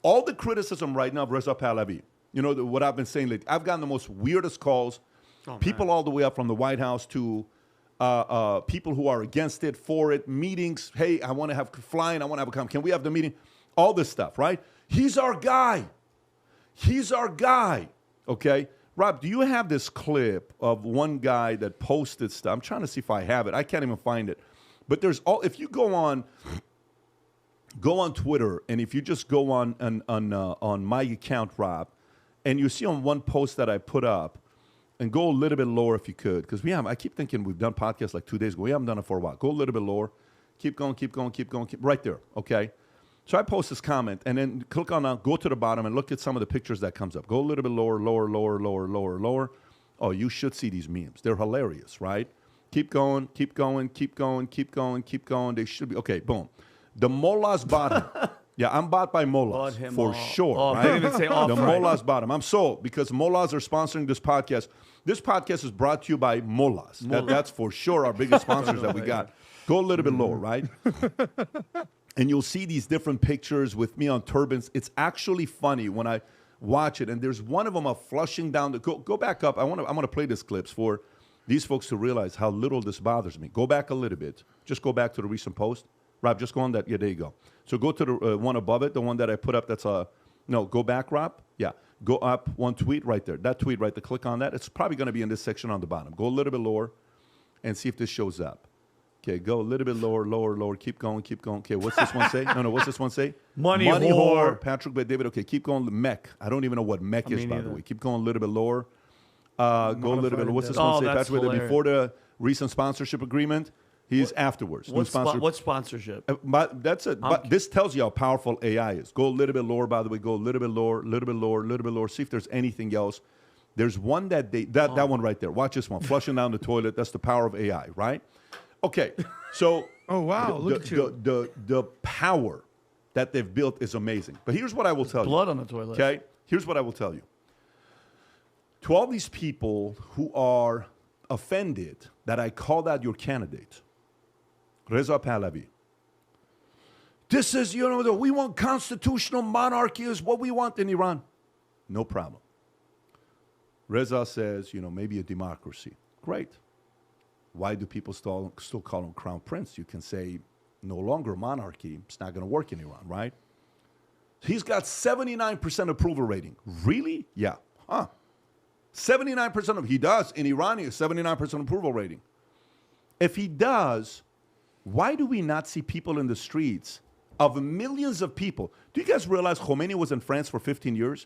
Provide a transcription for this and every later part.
all the criticism right now of Reza Pahlavi, you know, what I've been saying lately, I've gotten the most weirdest calls, people all the way up from the White House to people who are against it, for it, meetings. Hey, I want to have flying. I want to have a conference. Can we have the meeting? All this stuff, right? He's our guy. He's our guy. Okay? Rob, do you have this clip of one guy that posted stuff? I'm trying to see if I have it. I can't even find it. But there's all, if you go on Twitter, and if you just go on my account, Rob, and you see on one post that I put up, and go a little bit lower if you could, because I keep thinking we've done podcasts like 2 days ago. We haven't done it for a while. Go a little bit lower. Keep going, right there, okay? So I post this comment, and then click on go to the bottom and look at some of the pictures that comes up. Go a little bit lower. Oh, you should see these memes. They're hilarious, right? Keep going. They should be, okay, boom. The mullah's bottom. Yeah, I'm bought by mullahs for sure. Oh, right? they didn't even say off. The mullah's bottom. I'm sold because mullahs are sponsoring this podcast. This podcast is brought to you by mullahs. That's for sure our biggest sponsors that we got. Go a little bit lower, right? And you'll see these different pictures with me on turbans. It's actually funny when I watch it. And there's one of them of flushing down the. Go back up. I want to play these clips for these folks to realize how little this bothers me. Go back a little bit. Just go back to the recent post. Rob, just go on that. Yeah, there you go. So go to the one above it, the one that I put up. That's no. Go back, Rob. Yeah, go up one tweet right there. That tweet right there. Click on that. It's probably going to be in this section on the bottom. Go a little bit lower, and see if this shows up. Okay, go a little bit lower. Keep going. Okay, what's this one say? No. What's this one say? Money whore. Patrick Beddavid. Okay, keep going. Mech. I don't even know what mech is, by the way. Keep going a little bit lower. Go a little bit. What's this one say? Patrick Beddavid. Before the recent sponsorship agreement. He's afterwards. What sponsorship? That's it. But this tells you how powerful AI is. Go a little bit lower, by the way. Go a little bit lower. See if there's anything else. There's one that one right there. Watch this one. Flushing down the toilet. That's the power of AI, right? Okay. So oh wow, look at you. The power that they've built is amazing. But here's what I will tell you. Blood on the toilet. Okay? Here's what I will tell you. To all these people who are offended that I called out your candidate, Reza Pahlavi. This is, we want constitutional monarchy is what we want in Iran. No problem. Reza says, maybe a democracy. Great. Why do people still call him crown prince? You can say no longer monarchy. It's not going to work in Iran, right? He's got 79% approval rating. Really? Yeah. Huh. 79% of he does in Iran. He has 79% approval rating. If he does, why do we not see people in the streets of millions of people? Do you guys realize Khomeini was in France for 15 years?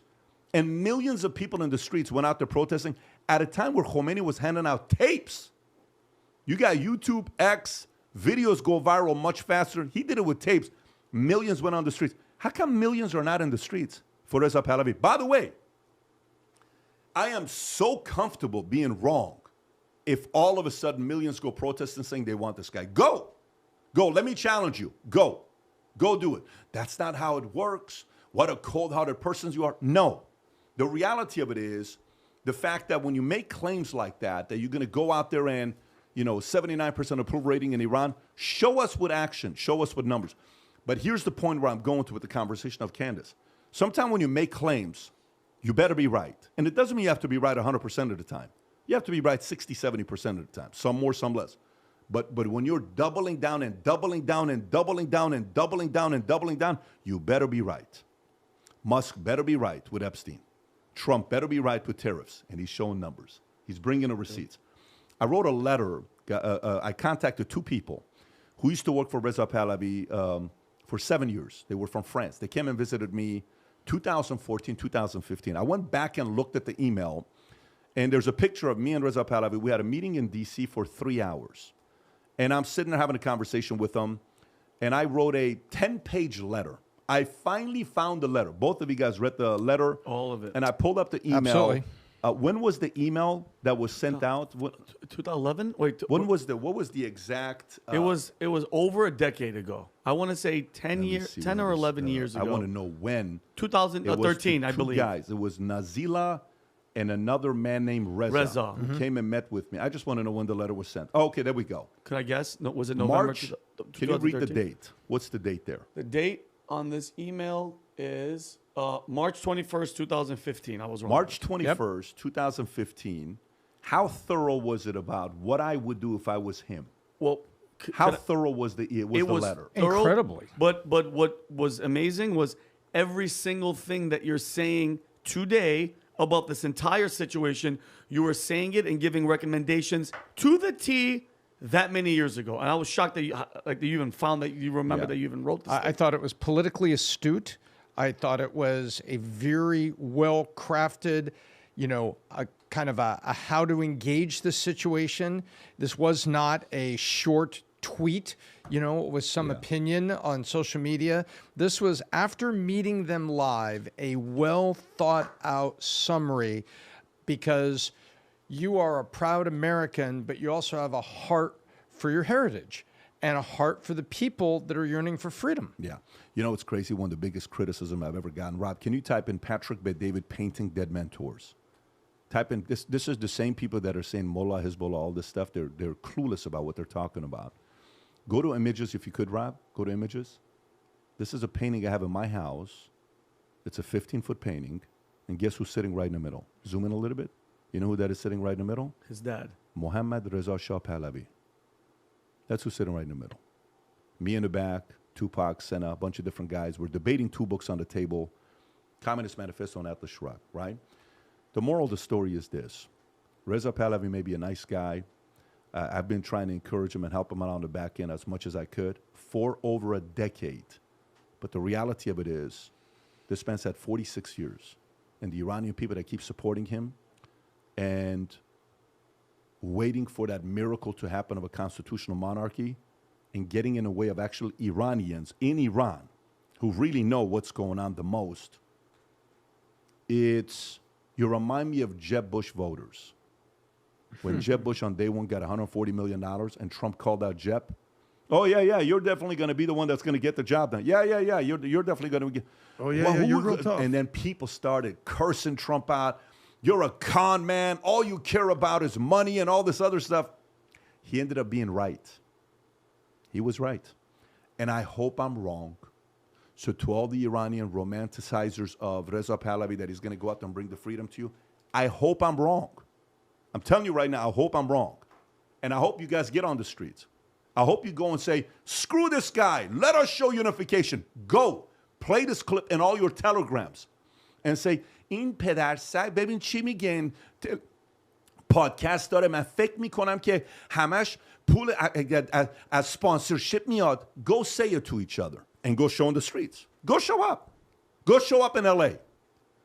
And millions of people in the streets went out there protesting at a time where Khomeini was handing out tapes. You got YouTube, X, videos go viral much faster. He did it with tapes. Millions went on the streets. How come millions are not in the streets for Reza Pahlavi? By the way, I am so comfortable being wrong if all of a sudden millions go protesting saying they want this guy. Go. Let me challenge you. Go do it. That's not how it works. What a cold-hearted person you are. No. The reality of it is the fact that when you make claims like that you're going to go out there and, 79% approval rating in Iran, show us with action, show us with numbers. But here's the point where I'm going to with the conversation of Candace. Sometimes when you make claims, you better be right. And it doesn't mean you have to be right 100% of the time. You have to be right 60, 70% of the time. Some more, some less. But when you're doubling down, you better be right. Musk better be right with Epstein. Trump better be right with tariffs. And he's showing numbers. He's bringing the receipts. I wrote a letter. I contacted two people who used to work for Reza Pahlavi for 7 years. They were from France. They came and visited me 2014, 2015. I went back and looked at the email, and there's a picture of me and Reza Pahlavi. We had a meeting in D.C. for 3 hours. And I'm sitting there having a conversation with them, and I wrote a 10-page letter. I finally found the letter. Both of you guys read the letter. All of it. And I pulled up the email. Absolutely. When was the email that was sent out? 2011? Wait. What was the exact? It was over a decade ago. I want to say 10 or 11 years ago. I want to know when. 2013, I believe. Guys, it was Nazila and another man named Reza. Who came and met with me. I just want to know when the letter was sent. Oh, okay, there we go. Could I guess? Was it November? March. Can you read the date? What's the date there? The date on this email is March 21st, 2015. I was wrong. March 21st, 2015. How thorough was it about what I would do if I was him? Well, how thorough was the letter? Thorough, Incredibly. But what was amazing was every single thing that you're saying today about this entire situation, you were saying it and giving recommendations to the T that many years ago. And I was shocked that you even found that you remember that you even wrote this. I thought it was politically astute. I thought it was a very well-crafted, a kind of a how to engage the situation. This was not a short tweet, with some opinion on social media. This was, after meeting them live, a well thought out summary, because you are a proud American, but you also have a heart for your heritage and a heart for the people that are yearning for freedom. Yeah. It's crazy. One of the biggest criticism I've ever gotten. Rob, can you type in Patrick Beddavid painting dead mentors? Type in, this is the same people that are saying Mullah, Hezbollah, all this stuff. They're clueless about what they're talking about. Go to images if you could, Rob. Go to images. This is a painting I have in my house. It's a 15-foot painting. And guess who's sitting right in the middle? Zoom in a little bit. You know who that is sitting right in the middle? His dad. Mohammad Reza Shah Pahlavi. That's who's sitting right in the middle. Me in the back, Tupac, Senna, a bunch of different guys. We're debating two books on the table. Communist Manifesto and Atlas Shrugged, right? The moral of the story is this. Reza Pahlavi may be a nice guy. I've been trying to encourage him and help him out on the back end as much as I could for over a decade. But the reality of it is, this man's had 46 years. And the Iranian people that keep supporting him and waiting for that miracle to happen of a constitutional monarchy and getting in the way of actual Iranians in Iran who really know what's going on the most, you remind me of Jeb Bush voters. When Jeb Bush on day one got $140 million and Trump called out Jeb, oh, yeah, you're definitely going to be the one that's going to get the job done. Yeah, you're definitely going to get. Oh, yeah, you're real tough. And then people started cursing Trump out. You're a con man. All you care about is money and all this other stuff. He ended up being right. He was right. And I hope I'm wrong. So to all the Iranian romanticizers of Reza Pahlavi that he's going to go out and bring the freedom to you, I hope I'm wrong. I'm telling you right now, I hope I'm wrong. And I hope you guys get on the streets. I hope you go and say, screw this guy. Let us show unification. Go. Play this clip in all your telegrams. And say, این پدرسگ ببین چی میگن پادکست داره من فکر میکنم که همش پول از sponsorship میاد. Go say it to each other and go show in the streets. Go show up. Go show up in LA.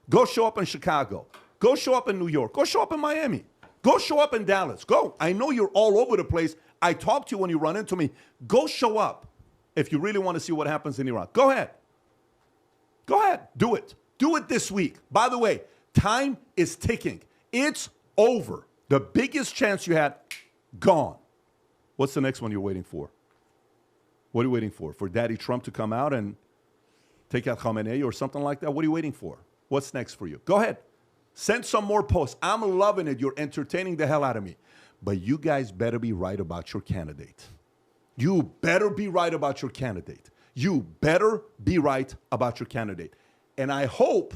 Go show up in Chicago. Go show up in New York. Go show up in Miami. Go show up in Dallas. Go. I know you're all over the place. I talk to you when you run into me. Go show up if you really want to see what happens in Iran. Go ahead. Go ahead. Do it. Do it this week. By the way, time is ticking. It's over. The biggest chance you had, gone. What's the next one you're waiting for? What are you waiting for? For Daddy Trump to come out and take out Khamenei or something like that? What are you waiting for? What's next for you? Go ahead. Send some more posts. I'm loving it. You're entertaining the hell out of me. But you guys better be right about your candidate. You better be right about your candidate. You better be right about your candidate. And I hope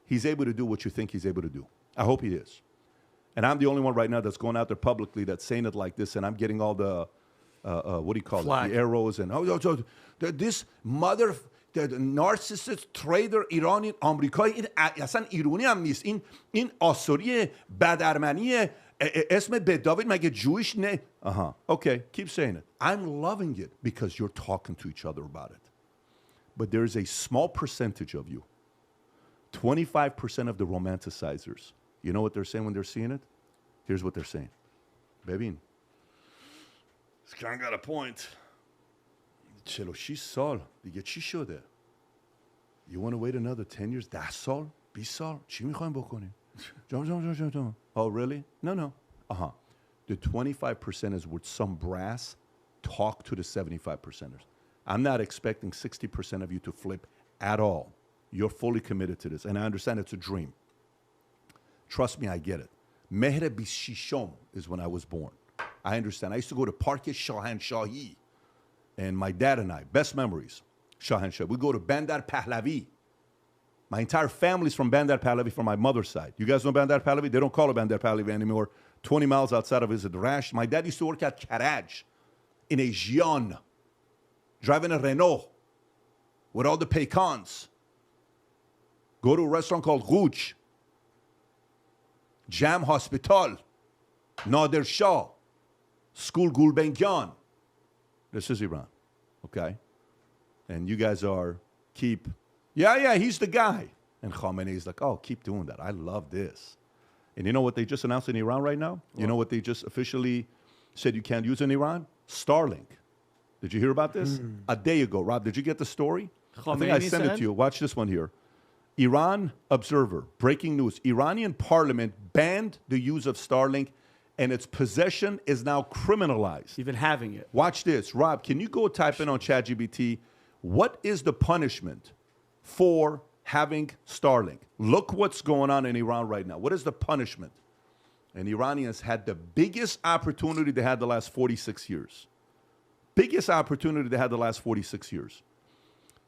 he's able to do what you think he's able to do. I hope he is. And I'm the only one right now that's going out there publicly that's saying it like this, and I'm getting all the, what do you call Flag. it? The arrows and, this mother... narcissist trader ایرانی آمریکایی این اصلا ایرانی هم نیست این آسوری بدرمنی اسم بددیوید مگه جویش نه okay, keep saying it. I'm loving it because you're talking to each other about it. But there's a small percentage of you, 25% of the romanticizers. You know what they're saying when they're seeing it? Here's what they're saying. ببین this guy got a point. 46 سال دیگه چی شده؟ You want to wait another 10 years? 10 سال؟ 20 سال؟ چی میخوایم بکنیم؟ Oh, really? No. The 25% is with some brass. Talk to the 75%ers. I'm not expecting 60% of you to flip at all. You're fully committed to this. And I understand it's a dream. Trust me, I get it. مهر 26 is when I was born. I understand. I used to go to Park Shahanshahi. And my dad and I, best memories, Shahanshah. We go to Bandar Pahlavi. My entire family's from Bandar Pahlavi from my mother's side. You guys know Bandar Pahlavi? They don't call it Bandar Pahlavi anymore. 20 miles outside of Visit Rash. My dad used to work at Karaj in a Gion, driving a Renault with all the pecans. Go to a restaurant called Rouge, Jam Hospital, Nader Shah, School Gulbenkian. This is Iran, okay? And you guys yeah, he's the guy. And Khamenei's like, oh, keep doing that. I love this. And you know what they just announced in Iran right now? You know what they just officially said you can't use in Iran? Starlink. Did you hear about this? A day ago. Rob, did you get the story? I think I sent it to you. Watch this one here. Iran Observer, breaking news. Iranian parliament banned the use of Starlink, and its possession is now criminalized. Even having it. Watch this. Rob, can you go type in on ChatGPT, what is the punishment for having Starlink? Look what's going on in Iran right now. What is the punishment? And Iranians had the biggest opportunity they had the last 46 years. Biggest opportunity they had the last 46 years.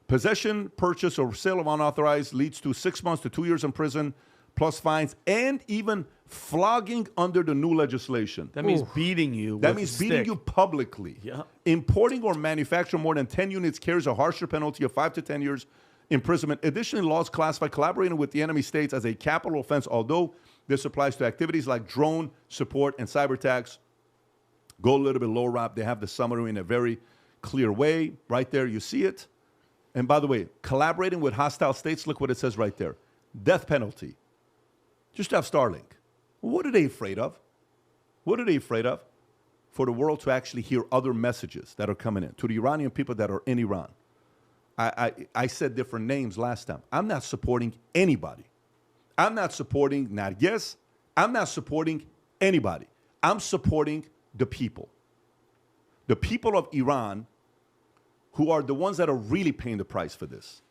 Possession, purchase, or sale of unauthorized leads to 6 months to 2 years in prison, plus fines, and even flogging under the new legislation. That means beating you. That with means a beating stick. you publicly. Yeah. Importing or manufacturing more than 10 units carries a harsher penalty of 5 to 10 years imprisonment. Additionally, laws classify collaborating with the enemy states as a capital offense, although this applies to activities like drone support and cyber attacks. Go a little bit lower, Rob. They have the summary in a very clear way. Right there, you see it. And by the way, collaborating with hostile states, look what it says right there. Death penalty. Just to have Starlink. What are they afraid of? What are they afraid of? For the world to actually hear other messages that are coming in. To the Iranian people that are in Iran. I said different names last time. I'm not supporting anybody. I'm not supporting Nargis. I'm not supporting anybody. I'm supporting the people. The people of Iran who are the ones that are really paying the price for this.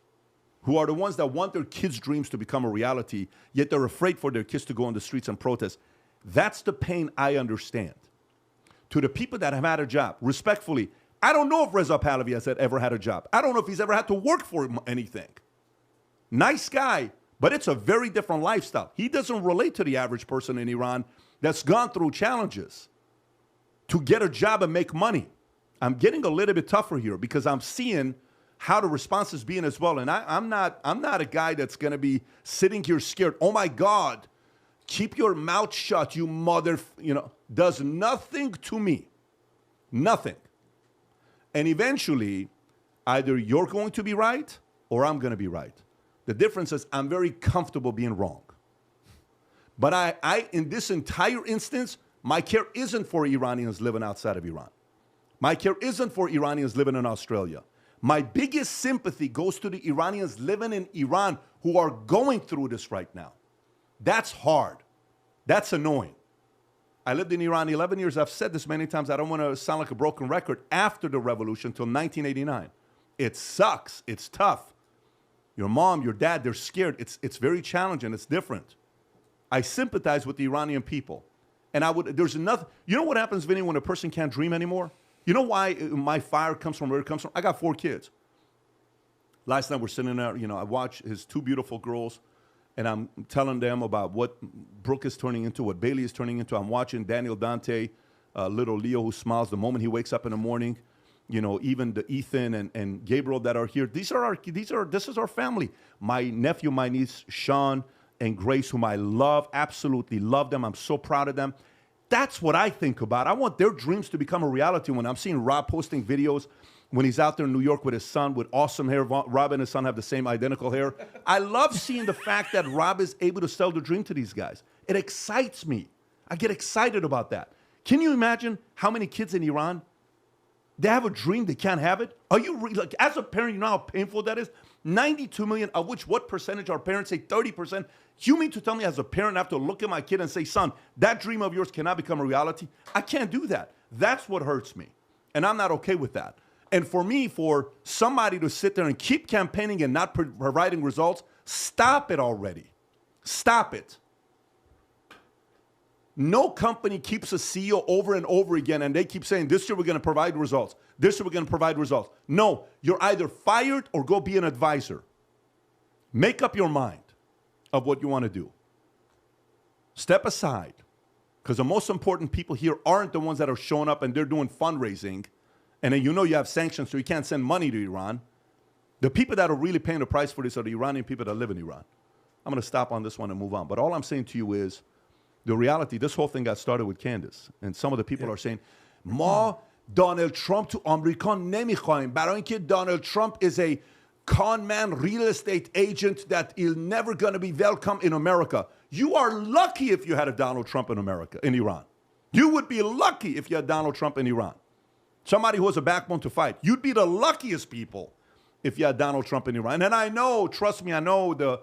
Who are the ones that want their kids' dreams to become a reality, yet they're afraid for their kids to go on the streets and protest. That's the pain I understand. To the people that have had a job, respectfully, I don't know if Reza Pahlavi has ever had a job. I don't know if he's ever had to work for anything. Nice guy, but it's a very different lifestyle. He doesn't relate to the average person in Iran that's gone through challenges to get a job and make money. I'm getting a little bit tougher here because I'm seeing how the response is being as well. And I'm not a guy that's going to be sitting here scared. Oh, my God, keep your mouth shut, you mother, does nothing to me. Nothing. And eventually, either you're going to be right or I'm going to be right. The difference is I'm very comfortable being wrong. But I in this entire instance, my care isn't for Iranians living outside of Iran. My care isn't for Iranians living in Australia. My biggest sympathy goes to the Iranians living in Iran who are going through this right now. That's hard. That's annoying. I lived in Iran 11 years. I've said this many times. I don't want to sound like a broken record. After the revolution till 1989. It sucks. It's tough. Your mom, your dad, they're scared. It's very challenging. It's different. I sympathize with the Iranian people. And there's enough. You know what happens, Vinny, when a person can't dream anymore? You know why my fire comes from where it comes from? I got 4 kids. Last night we're sitting there, I watch his 2 beautiful girls, and I'm telling them about what Brooke is turning into, what Bailey is turning into. I'm watching Daniel Dante, little Leo who smiles the moment he wakes up in the morning. Even the Ethan and Gabriel that are here. This is our family. My nephew, my niece, Sean and Grace, whom I love, absolutely love them. I'm so proud of them. That's what I think about. I want their dreams to become a reality. When I'm seeing Rob posting videos when he's out there in New York with his son with awesome hair. Rob and his son have the same identical hair. I love seeing the fact that Rob is able to sell the dream to these guys. It excites me. I get excited about that. Can you imagine how many kids in Iran, they have a dream, they can't have it? Are you like, as a parent, you know how painful that is? 92 million, of which what percentage are parents? Say 30%. You mean to tell me as a parent I have to look at my kid and say, son, that dream of yours cannot become a reality? I can't do that. That's what hurts me. And I'm not okay with that. And for me, for somebody to sit there and keep campaigning and not providing results, stop it already. Stop it. No company keeps a CEO over and over again and they keep saying, this year we're going to provide results. This year we're going to provide results. No, you're either fired or go be an advisor. Make up your mind of what you want to do. Step aside, because the most important people here aren't the ones that are showing up and they're doing fundraising, and then you know you have sanctions, so you can't send money to Iran. The people that are really paying the price for this are the Iranian people that live in Iran. I'm going to stop on this one and move on. But all I'm saying to you is, the reality, this whole thing got started with Candace. And some of the people are saying, ما Donald Trump to آمریکا نمیخوایم برای اینکه Donald Trump is a con man real estate agent that is never going to be welcome in America. You are lucky if you had a Donald Trump in America, in Iran. You would be lucky if you had Donald Trump in Iran. Somebody who has a backbone to fight. You'd be the luckiest people if you had Donald Trump in Iran. And I know, trust me, I know a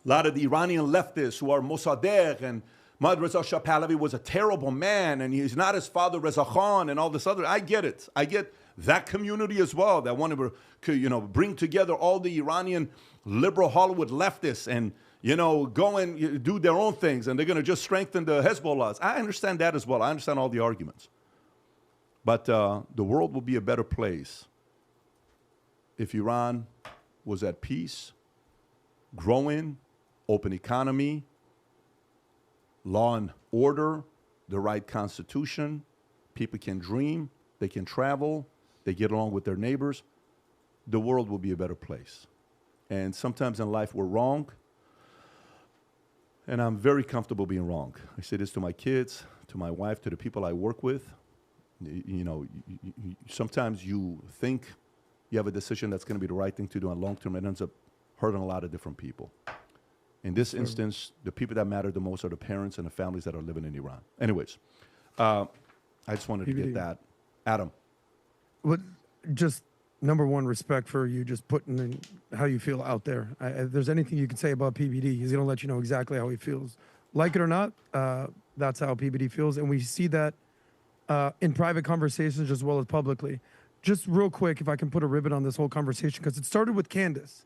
lot of the Iranian leftists who are Mossadegh and Reza Pahlavi was a terrible man and he's not his father Reza Khan and all this other. I get it. I get that community as well that want to, bring together all the Iranian liberal Hollywood leftists and, go and do their own things and they're going to just strengthen the Hezbollahs. I understand that as well. I understand all the arguments. But the world will be a better place if Iran was at peace, growing, open economy, law and order, the right constitution, people can dream, they can travel, they get along with their neighbors, the world will be a better place. And sometimes in life we're wrong, and I'm very comfortable being wrong. I say this to my kids, to my wife, to the people I work with. Sometimes you think you have a decision that's going to be the right thing to do, and long term it ends up hurting a lot of different people. In this instance, the people that matter the most are the parents and the families that are living in Iran. Anyways, I just wanted to get that. Adam. Well, just number one, respect for you just putting in how you feel out there. If there's anything you can say about PBD, he's going to let you know exactly how he feels. Like it or not, that's how PBD feels. And we see that in private conversations as well as publicly. Just real quick, if I can put a ribbon on this whole conversation, because it started with Candace.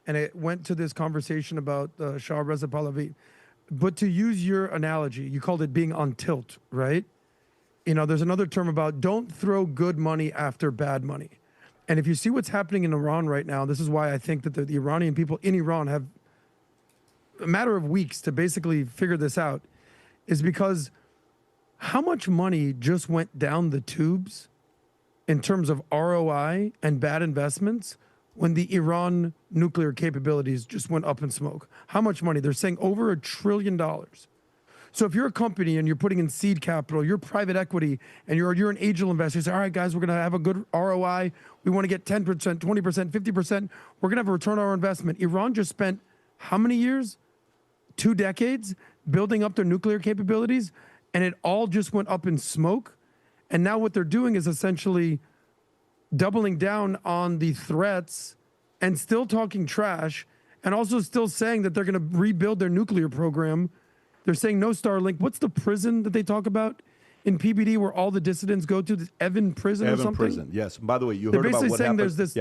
And it went to this conversation about Shah Reza Pahlavi. But to use your analogy, you called it being on tilt, right? There's another term about don't throw good money after bad money. And if you see what's happening in Iran right now, this is why I think that the Iranian people in Iran have a matter of weeks to basically figure this out, is because how much money just went down the tubes in terms of ROI and bad investments when the Iran nuclear capabilities just went up in smoke? How much money? They're saying over $1 trillion. So if you're a company and you're putting in seed capital, you're private equity, and you're an angel investor, you say, all right, guys, we're going to have a good ROI. We want to get 10%, 20%, 50%. We're going to have a return on our investment. Iran just spent how many years? 2 decades building up their nuclear capabilities, and it all just went up in smoke. And now what they're doing is essentially doubling down on the threats and still talking trash and also still saying that they're going to rebuild their nuclear program. They're saying no Starlink. What's the prison that they talk about in PBD where all the dissidents go to? This Evan prison or something? Evan prison, yes. By the way, you they're heard about what saying happened. There's this,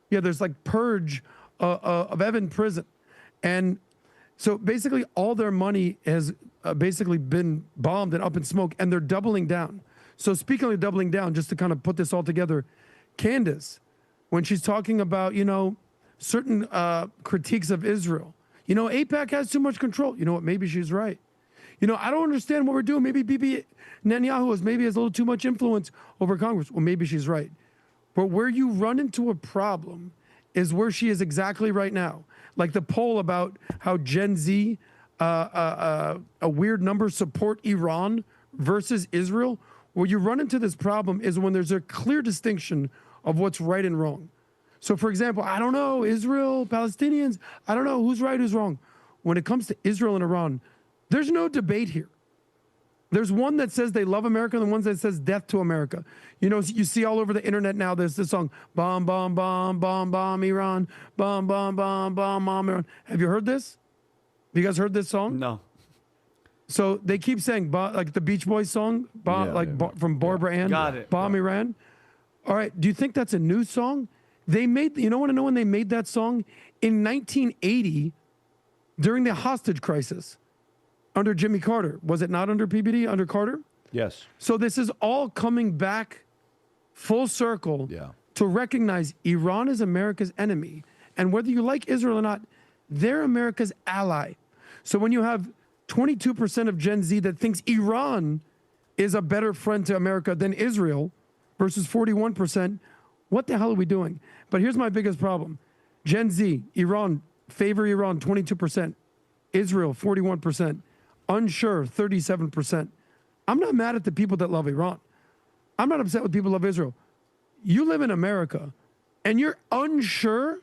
there's like purge of Evan prison. And so basically all their money has basically been bombed and up in smoke, and they're doubling down. So speaking of doubling down, just to kind of put this all together, Candace, when she's talking about, certain critiques of Israel, AIPAC has too much control. You know what? Maybe she's right. I don't understand what we're doing. Maybe Bibi Netanyahu has a little too much influence over Congress. Well, maybe she's right. But where you run into a problem is where she is exactly right now. Like the poll about how Gen Z, a weird number, support Iran versus Israel. Where you run into this problem is when there's a clear distinction of what's right and wrong. So, for example, I don't know, Israel, Palestinians, I don't know who's right, who's wrong. When it comes to Israel and Iran, there's no debate here. There's one that says they love America and the one that says death to America. You see all over the internet now, there's this song, bomb, bomb, bomb, bomb, bomb, Iran, bomb, bomb, bomb, bomb, bomb, Iran. Have you heard this? Have you guys heard this song? No. So they keep saying, like the Beach Boys song, from Barbara Ann, Got it. Bomb Iran. All right, do you think that's a new song? They made, want to know when they made that song? In 1980, during the hostage crisis, under Jimmy Carter. Was it not under PBD, under Carter? Yes. So this is all coming back full circle to recognize Iran is America's enemy. And whether you like Israel or not, they're America's ally. So when you have 22% of Gen Z that thinks Iran is a better friend to America than Israel versus 41%, what the hell are we doing? But here's my biggest problem. Gen Z, Iran, favor Iran, 22%. Israel, 41%. Unsure, 37%. I'm not mad at the people that love Iran. I'm not upset with people who love Israel. You live in America, and you're unsure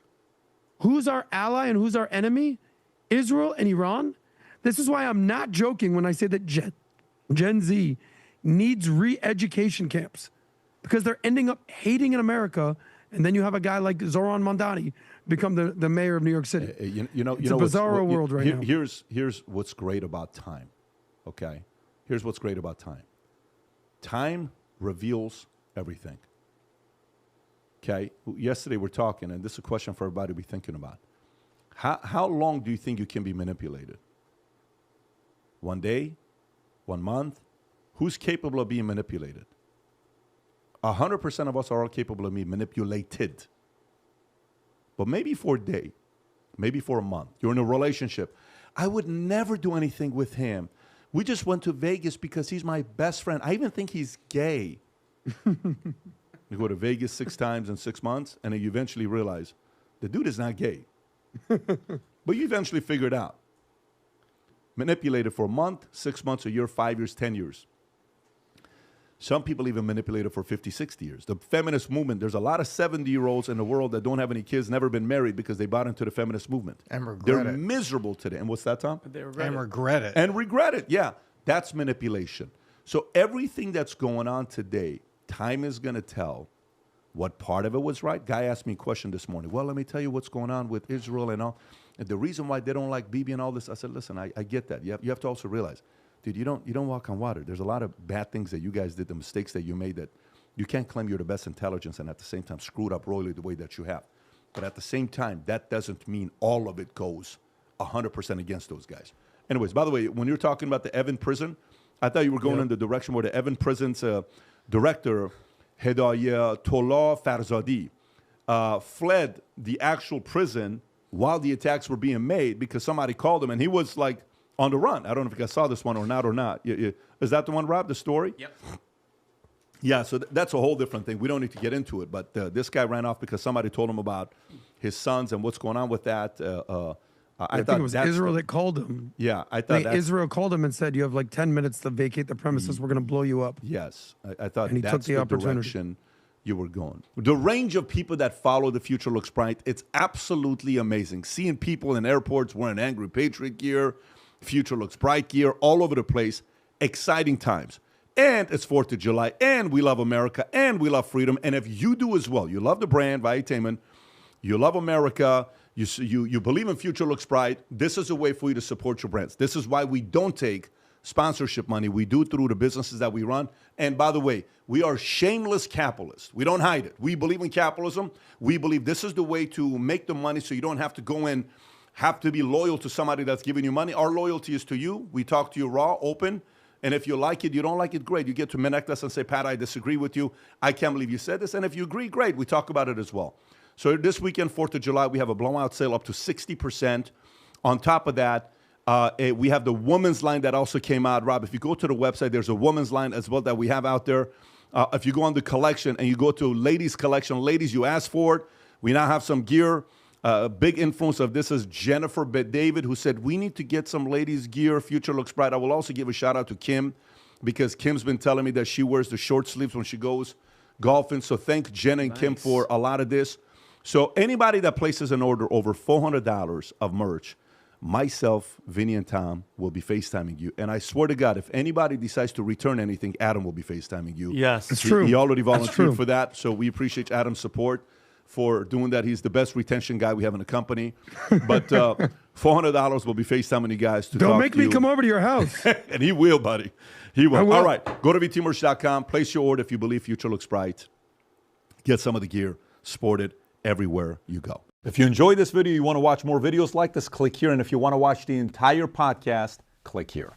who's our ally and who's our enemy, Israel and Iran. This is why I'm not joking when I say that Gen Z needs re-education camps, because they're ending up hating in America, and then you have a guy like Zoran Mondani become the mayor of New York City. It's a bizarre world right now. Here's what's great about time, okay? Here's what's great about time. Time reveals everything. Okay? Yesterday we're talking, and this is a question for everybody to be thinking about. How long do you think you can be manipulated? 1 day? 1 month? Who's capable of being manipulated? 100% of us are all capable of being manipulated. But maybe for a day, maybe for a month. You're in a relationship. I would never do anything with him. We just went to Vegas because he's my best friend. I even think he's gay. You go to Vegas 6 times in 6 months, and then you eventually realize the dude is not gay. But you eventually figure it out. Manipulated for a month, 6 months, a year, 5 years, 10 years. Some people even manipulated for 50, 60 years. The feminist movement, there's a lot of 70-year-olds in the world that don't have any kids, never been married because they bought into the feminist movement. And regret They're it. miserable today. And what's that, Tom? Regret it. And regret it, yeah. That's manipulation. So everything that's going on today, time is going to tell what part of it was right. Guy asked me a question this morning. Well, let me tell you what's going on with Israel and all. And the reason why they don't like Bibi and all this, I said, listen, I get that. You have to also realize, dude, you don't walk on water. There's a lot of bad things that you guys did, the mistakes that you made, that you can't claim you're the best intelligence and at the same time screwed up royally the way that you have. But at the same time, that doesn't mean all of it goes 100% against those guys. Anyways, by the way, when you're talking about the Evin prison, I thought you were going in the direction where the Evin prison's director, Hedayatollah Farzadi, fled the actual prison while the attacks were being made because somebody called him, and he was like on the run. I don't know if you guys saw this one or not. Is that the one, Rob, the story? Yep. Yeah, so that's a whole different thing. We don't need to get into it, but this guy ran off because somebody told him about his sons and what's going on with that. I think it was Israel that called him. Yeah, I thought Israel called him and said, you have like 10 minutes to vacate the premises. We're going to blow you up. Yes, I thought and he that's took the opportunity. Direction you were going. The range of people that follow The Future Looks Bright, it's absolutely amazing. Seeing people in airports wearing Angry Patriot gear, Future Looks Bright gear, all over the place. Exciting times. And it's 4th of July, and we love America, and we love freedom. And if you do as well, you love the brand, Vitamin, you love America, you believe in Future Looks Bright, this is a way for you to support your brands. This is why we don't take sponsorship money. We do it through the businesses that we run. And by the way, we are shameless capitalists. We don't hide it. We believe in capitalism. We believe this is the way to make the money so you don't have to go in, have to be loyal to somebody that's giving you money. Our loyalty is to you. We talk to you raw, open. And if you like it, you don't like it, great. You get to connect us and say, Pat, I disagree with you. I can't believe you said this. And if you agree, great. We talk about it as well. So this weekend, 4th of July, we have a blowout sale up to 60%. On top of that, we have the women's line that also came out. Rob, if you go to the website, there's a women's line as well that we have out there. If you go on the collection and you go to ladies collection, ladies, you ask for it. We now have some gear. A big influence of this is Jennifer Beddavid, who said, we need to get some ladies gear. Future Looks Bright. I will also give a shout out to Kim, because Kim's been telling me that she wears the short sleeves when she goes golfing. So thank Jen and Kim for a lot of this. So anybody that places an order over $400 of merch, myself, Vinny, and Tom will be FaceTiming you. And I swear to God, if anybody decides to return anything, Adam will be FaceTiming you. Yes. It's true. He already volunteered for that, so we appreciate Adam's support for doing that. He's the best retention guy we have in the company. But $400 will be FaceTiming you guys to Don't talk make to me you. Come over to your house. And he will, buddy. He will. I will. All right. Go to vtmerch.com. Place your order if you believe Future Looks Bright. Get some of the gear. Sport it everywhere you go. If you enjoyed this video, you want to watch more videos like this, click here. And if you want to watch the entire podcast, click here.